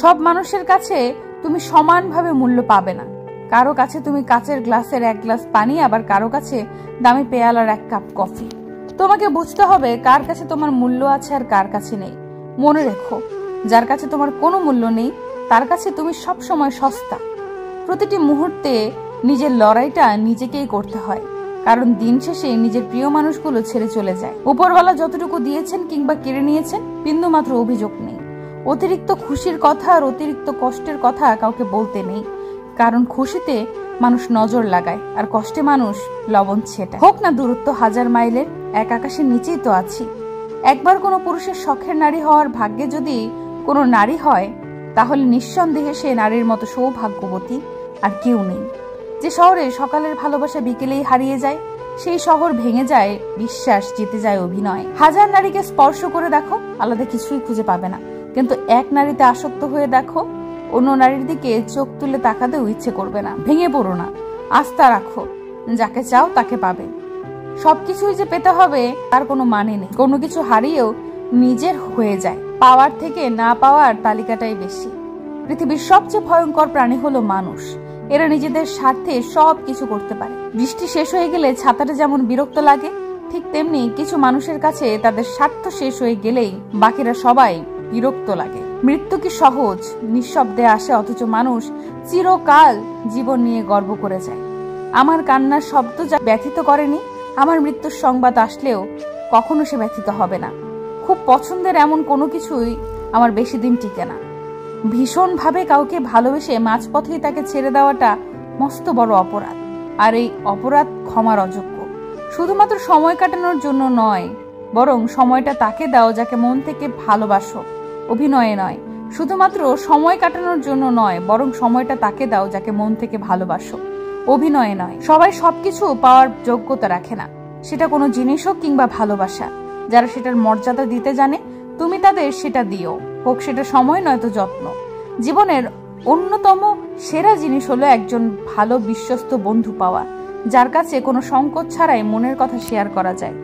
সব মানুষের কাছে তুমি সমানভাবে মূল্য পাবে না। কারো কাছে তুমি কাচের গ্লাসের এক গ্লাস পানি, আবার কারো কাছে দামি পেয়ালার এক কাপ কফি। তোমাকে বুঝতে হবে কার কাছে তোমার মূল্য আছে আর কার কাছে নেই। মনে রেখো, যার কাছে তোমার কোনো মূল্য নেই তার কাছে তুমি সব সময় সস্তা। প্রতিটি মুহূর্তে নিজের লড়াইটা নিজেকেই করতে হয়, কারণ দিন শেষে নিজের প্রিয় মানুষগুলো ছেড়ে চলে যায়। উপরওয়ালা যতটুকু দিয়েছেন কিংবা কেড়ে নিয়েছেন বিন্দুমাত্র অভিযোগ নেই। অতিরিক্ত খুশির কথা আর অতিরিক্ত কষ্টের কথা কাউকে বলতে নেই, কারণ খুশিতে মানুষ নজর লাগায় আর কষ্টে মানুষ লবণ ছেটায়। হোক না দূরত্ব 1000 মাইলের, এক আকাশের নিচেই তো আছি। একবার কোনো পুরুষের শখের নারী হওয়ার ভাগ্যে যদি কোনো নারী হয়, তাহলে নিঃসন্দেহে সে নারীর মতো সৌভাগ্যবতী আর কেউ নেই। যে শহরে সকালের ভালোবাসা বিকেলেই হারিয়ে যায়, সেই শহর ভেঙে যায় বিশ্বাস, জিতে যায় অভিনয়। 1000 নারীকে স্পর্শ করে দেখো, আলাদা কিছুই খুঁজে পাবে না, কিন্তু এক নারীতে আসক্ত হয়ে দেখো, অন্য নারীর দিকে চোখ তুলে তাকাতেও ইচ্ছে করবে না। ভেঙে পড়ো না, আস্থা রাখো, যাকে চাও তাকে পাবে। সবকিছুই যে পেতে হবে তার কোনো মানে নেই। কোনো কিছু হারিয়েও নিজের হয়ে যায়। পাওয়ার থেকে না পাওয়ার তালিকাটাই বেশি। পৃথিবীর সবচেয়ে ভয়ঙ্কর প্রাণী হলো মানুষ। এরা নিজেদের স্বার্থে সব কিছু করতে পারে। বৃষ্টি শেষ হয়ে গেলে ছাতাটা যেমন বিরক্ত লাগে, ঠিক তেমনি কিছু মানুষের কাছে তাদের স্বার্থ শেষ হয়ে গেলেই বাকিরা সবাই বিরক্ত লাগে। মৃত্যু কি সহজ? নিঃশব্দে আসে, অথচ মানুষ চিরকাল জীবন নিয়ে গর্ব করে যায়। আমার কান্নার শব্দ যা ব্যথিত করেনি, আমার মৃত্যুর সংবাদ আসলেও কখনো সে ব্যথিত হবে না। খুব পছন্দের এমন কোনো কিছুই আমার বেশি দিন টিকে না। ভীষণভাবে কাউকে ভালোবেসে মাঝপথেই তাকে ছেড়ে দেওয়াটা মস্ত বড় অপরাধ, আর এই অপরাধ ক্ষমার অযোগ্য। শুধুমাত্র সময় কাটানোর জন্য নয়, বরং সময়টা তাকে দাও যাকে মন থেকে ভালোবাসো, অভিনয়ে নয়। শুধুমাত্র সময় কাটানোর জন্য নয়, বরং সময়টা তাকে দাও যাকে মন থেকে ভালোবাসো, অভিনয়ে নয়। সবাই সবকিছু পাওয়ার যোগ্যতা রাখে না, সেটা কোনো জিনিস হোক কিংবা ভালোবাসা। যারা সেটার মর্যাদা দিতে জানে, তুমি তাদের সেটা দিও, হোক সেটা সময় নয়তো যত্ন। জীবনের অন্যতম সেরা জিনিস হলো একজন ভালো বিশ্বস্ত বন্ধু পাওয়া, যার কাছে কোনো সংকোচ ছাড়াই মনের কথা শেয়ার করা যায়।